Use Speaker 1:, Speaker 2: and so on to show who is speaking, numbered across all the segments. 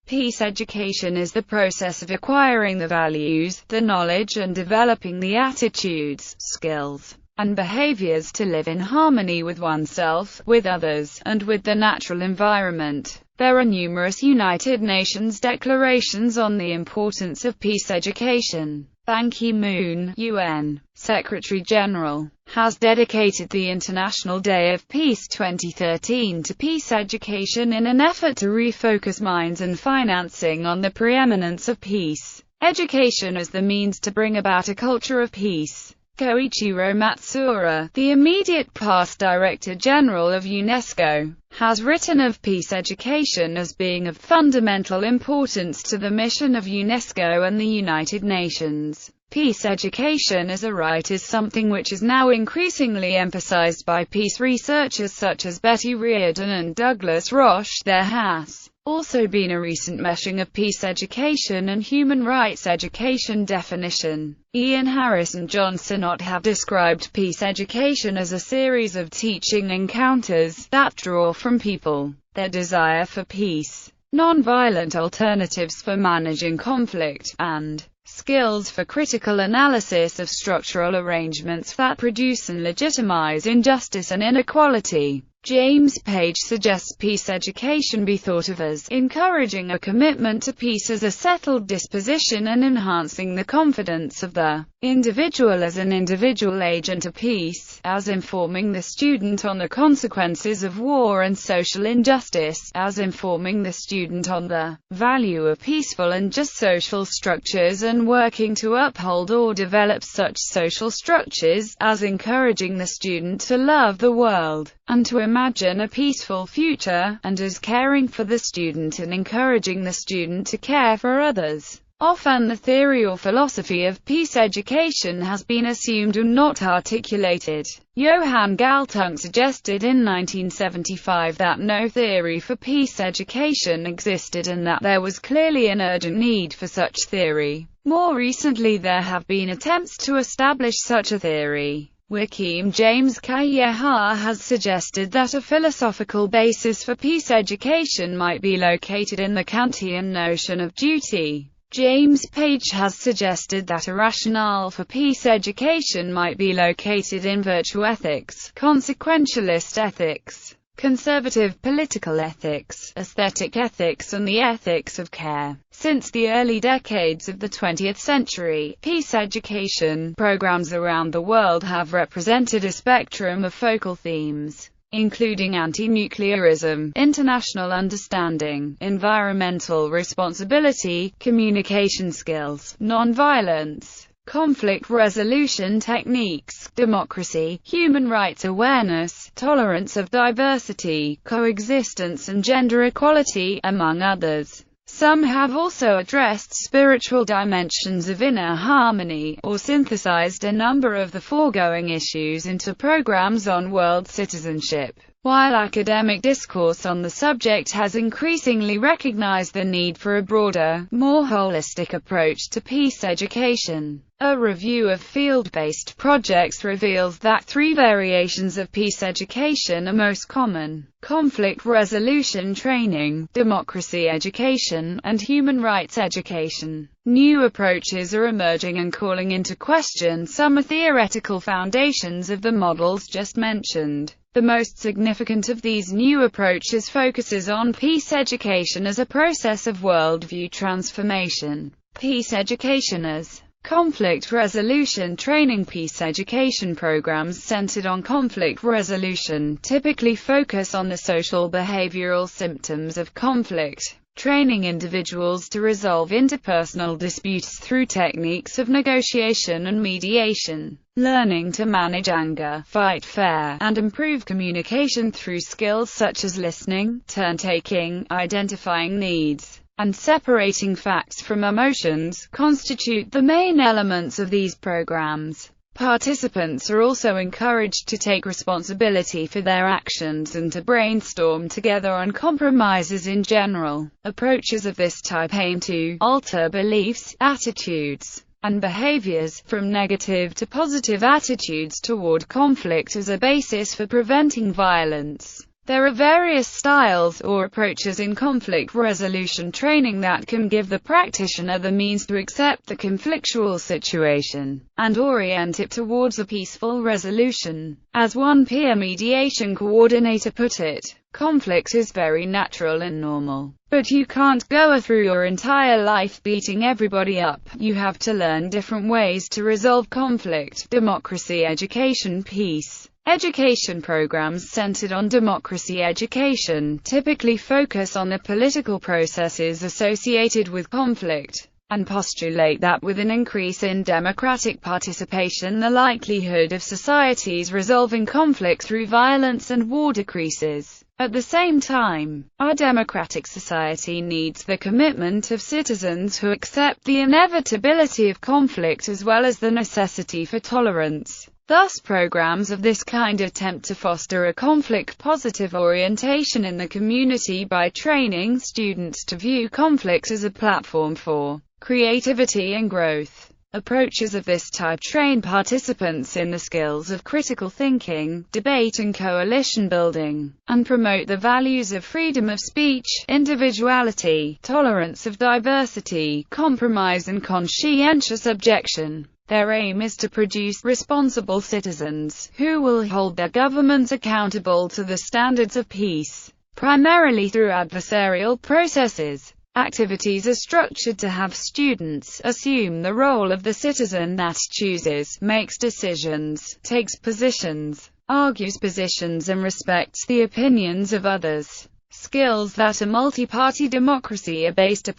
Speaker 1: Peace education is the process of acquiring the values, the knowledge and developing the attitudes, skills, and behaviors to live in harmony with oneself, with others, and with the natural environment. There are numerous United Nations declarations on the importance of peace education. Ban Ki-moon, UN Secretary-General, has dedicated the International Day of Peace 2013 to peace education in an effort to refocus minds and financing on the preeminence of peace education as the means to bring about a culture of peace. Koichiro Matsuura, the immediate past Director General of UNESCO, has written of peace education as being of fundamental importance to the mission of UNESCO and the United Nations. Peace education as a right is something which is now increasingly emphasized by peace researchers such as Betty Reardon and Douglas Roche. There has also been a recent meshing of peace education and human rights education definition. Ian Harris and John Sinnott have described peace education as a series of teaching encounters that draw from people their desire for peace, non-violent alternatives for managing conflict, and skills for critical analysis of structural arrangements that produce and legitimize injustice and inequality. James Page suggests peace education be thought of as encouraging a commitment to peace as a settled disposition and enhancing the confidence of the individual as an individual agent of peace, as informing the student on the consequences of war and social injustice, as informing the student on the value of peaceful and just social structures and working to uphold or develop such social structures, as encouraging the student to love the world and to imagine a peaceful future, and as caring for the student and encouraging the student to care for others. Often the theory or philosophy of peace education has been assumed and not articulated. Johann Galtung suggested in 1975 that no theory for peace education existed and that there was clearly an urgent need for such theory. More recently there have been attempts to establish such a theory. Joachim James Calleja has suggested that a philosophical basis for peace education might be located in the Kantian notion of duty. James Page has suggested that a rationale for peace education might be located in virtue ethics, consequentialist ethics, conservative political ethics, aesthetic ethics and the ethics of care. Since the early decades of the 20th century, peace education programs around the world have represented a spectrum of focal themes, including anti-nuclearism, international understanding, environmental responsibility, communication skills, non-violence, conflict resolution techniques, democracy, human rights awareness, tolerance of diversity, coexistence and gender equality, among others. Some have also addressed spiritual dimensions of inner harmony, or synthesized a number of the foregoing issues into programs on world citizenship. While academic discourse on the subject has increasingly recognized the need for a broader, more holistic approach to peace education, a review of field-based projects reveals that three variations of peace education are most common: conflict resolution training, democracy education, and human rights education. New approaches are emerging and calling into question some theoretical foundations of the models just mentioned. The most significant of these new approaches focuses on peace education as a process of worldview transformation. Peace education as conflict resolution training. Peace education programs centered on conflict resolution typically focus on the social behavioral symptoms of conflict, training individuals to resolve interpersonal disputes through techniques of negotiation and mediation, learning to manage anger, fight fair, and improve communication through skills such as listening, turn-taking, identifying needs, and separating facts from emotions, constitute the main elements of these programs. Participants are also encouraged to take responsibility for their actions and to brainstorm together on compromises in general. Approaches of this type aim to alter beliefs, attitudes, and behaviors, from negative to positive attitudes toward conflict as a basis for preventing violence. There are various styles or approaches in conflict resolution training that can give the practitioner the means to accept the conflictual situation and orient it towards a peaceful resolution. As one peer mediation coordinator put it, conflict is very natural and normal. But you can't go through your entire life beating everybody up. You have to learn different ways to resolve conflict. Democracy education. Peace education programs centered on democracy education typically focus on the political processes associated with conflict, and postulate that with an increase in democratic participation the likelihood of societies resolving conflict through violence and war decreases. At the same time, our democratic society needs the commitment of citizens who accept the inevitability of conflict as well as the necessity for tolerance. Thus, programs of this kind attempt to foster a conflict-positive orientation in the community by training students to view conflict as a platform for creativity and growth. Approaches of this type train participants in the skills of critical thinking, debate and coalition building, and promote the values of freedom of speech, individuality, tolerance of diversity, compromise and conscientious objection. Their aim is to produce responsible citizens, who will hold their governments accountable to the standards of peace, primarily through adversarial processes. Activities are structured to have students assume the role of the citizen that chooses, makes decisions, takes positions, argues positions and respects the opinions of others. Skills that a multi-party democracy are based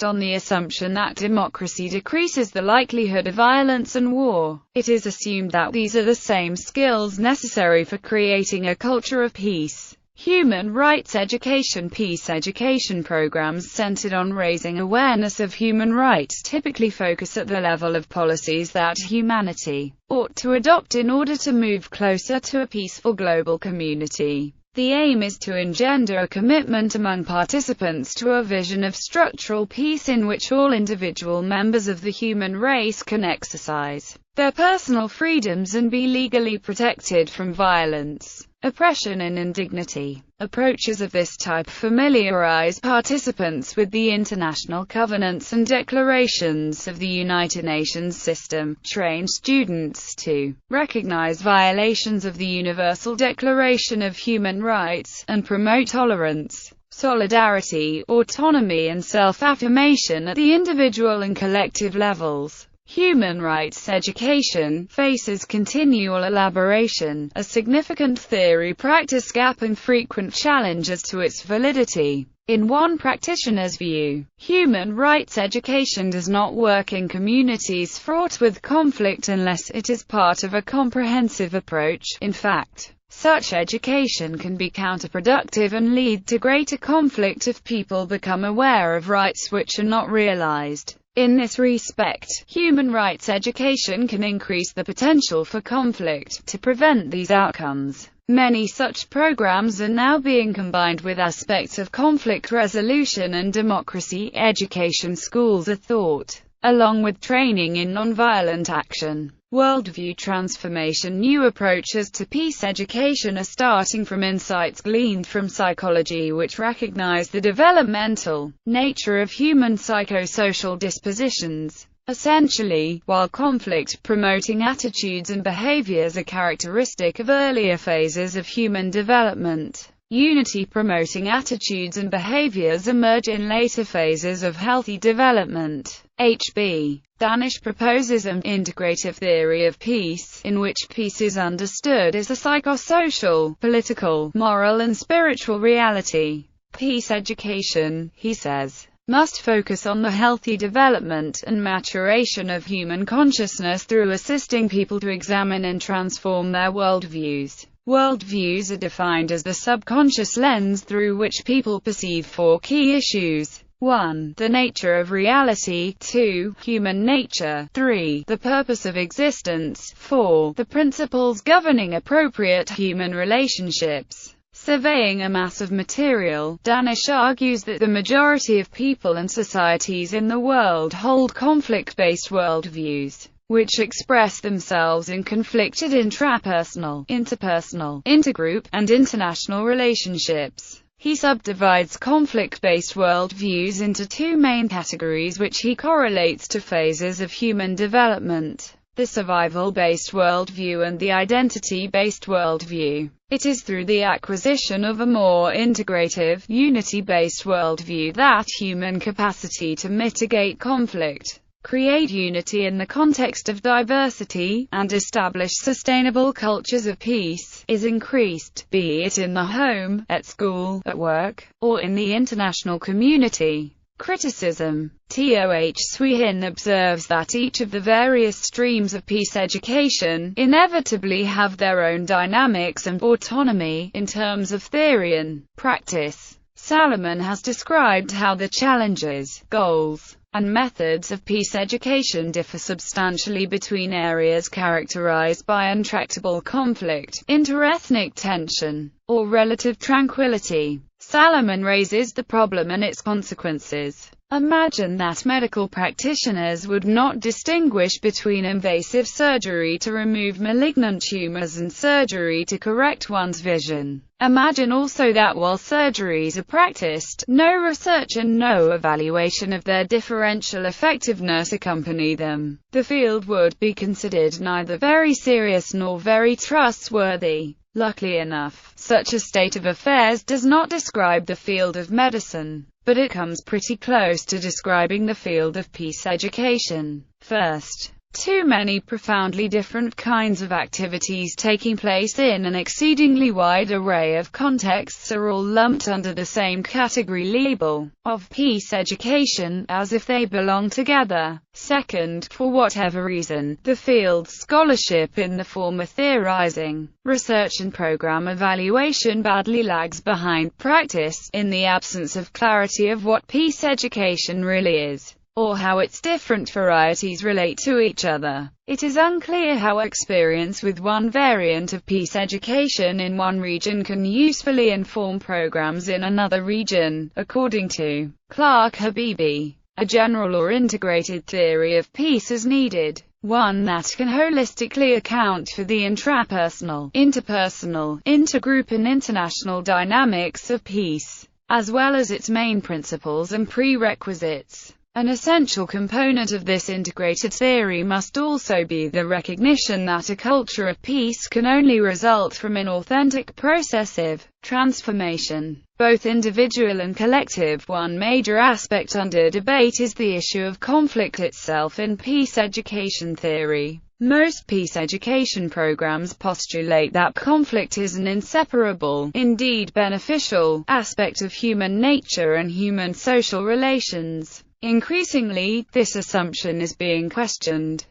Speaker 1: on the assumption that democracy decreases the likelihood of violence and war. It is assumed that these are the same skills necessary for creating a culture of peace. Human rights education. Peace education programs centered on raising awareness of human rights typically focus at the level of policies that humanity ought to adopt in order to move closer to a peaceful global community. The aim is to engender a commitment among participants to a vision of structural peace in which all individual members of the human race can exercise their personal freedoms and be legally protected from violence, oppression and indignity. Approaches of this type familiarize participants with the international covenants and declarations of the United Nations system, train students to recognize violations of the Universal Declaration of Human Rights, and promote tolerance, solidarity, autonomy and self-affirmation at the individual and collective levels. Human rights education faces continual elaboration, a significant theory-practice gap and frequent challenges to its validity. In one practitioner's view, human rights education does not work in communities fraught with conflict unless it is part of a comprehensive approach. In fact, such education can be counterproductive and lead to greater conflict if people become aware of rights which are not realized. In this respect, human rights education can increase the potential for conflict. To prevent these outcomes, many such programs are now being combined with aspects of conflict resolution and democracy education. Schools of thought, along with training in nonviolent action, worldview transformation. New approaches to peace education are starting from insights gleaned from psychology which recognize the developmental nature of human psychosocial dispositions. Essentially, while conflict-promoting attitudes and behaviors are characteristic of earlier phases of human development, unity-promoting attitudes and behaviors emerge in later phases of healthy development. H.B. Danish proposes an integrative theory of peace, in which peace is understood as a psychosocial, political, moral and spiritual reality. Peace education, he says, must focus on the healthy development and maturation of human consciousness through assisting people to examine and transform their worldviews. Worldviews are defined as the subconscious lens through which people perceive four key issues. 1. The nature of reality. 2. Human nature. 3. The purpose of existence. 4. The principles governing appropriate human relationships. Surveying a mass of material, Danish argues that the majority of people and societies in the world hold conflict-based worldviews. which express themselves in conflicted intrapersonal, interpersonal, intergroup, and international relationships. He subdivides conflict-based worldviews into two main categories which he correlates to phases of human development: the survival-based worldview and the identity-based worldview. It is through the acquisition of a more integrative, unity-based worldview that human capacity to mitigate conflict, create unity in the context of diversity, and establish sustainable cultures of peace, is increased, be it in the home, at school, at work, or in the international community. Criticism. Toh Suihin observes that each of the various streams of peace education inevitably have their own dynamics and autonomy in terms of theory and practice. Salomon has described how the challenges, goals, and methods of peace education differ substantially between areas characterized by intractable conflict, interethnic tension, or relative tranquility. Salomon raises the problem and its consequences. Imagine that medical practitioners would not distinguish between invasive surgery to remove malignant tumors and surgery to correct one's vision. Imagine also that while surgeries are practiced, no research and no evaluation of their differential effectiveness accompany them. The field would be considered neither very serious nor very trustworthy. Luckily enough, such a state of affairs does not describe the field of medicine, but it comes pretty close to describing the field of peace education. First, too many profoundly different kinds of activities taking place in an exceedingly wide array of contexts are all lumped under the same category label of peace education, as if they belong together. Second, for whatever reason, the field's scholarship in the form of theorizing, research and program evaluation badly lags behind practice, in the absence of clarity of what peace education really is, or how its different varieties relate to each other. It is unclear how experience with one variant of peace education in one region can usefully inform programs in another region. According to Clark Habibi, a general or integrated theory of peace is needed, one that can holistically account for the intrapersonal, interpersonal, intergroup and international dynamics of peace, as well as its main principles and prerequisites. An essential component of this integrated theory must also be the recognition that a culture of peace can only result from an authentic processive transformation, both individual and collective. One major aspect under debate is the issue of conflict itself in peace education theory. Most peace education programs postulate that conflict is an inseparable, indeed beneficial, aspect of human nature and human social relations. Increasingly, this assumption is being questioned.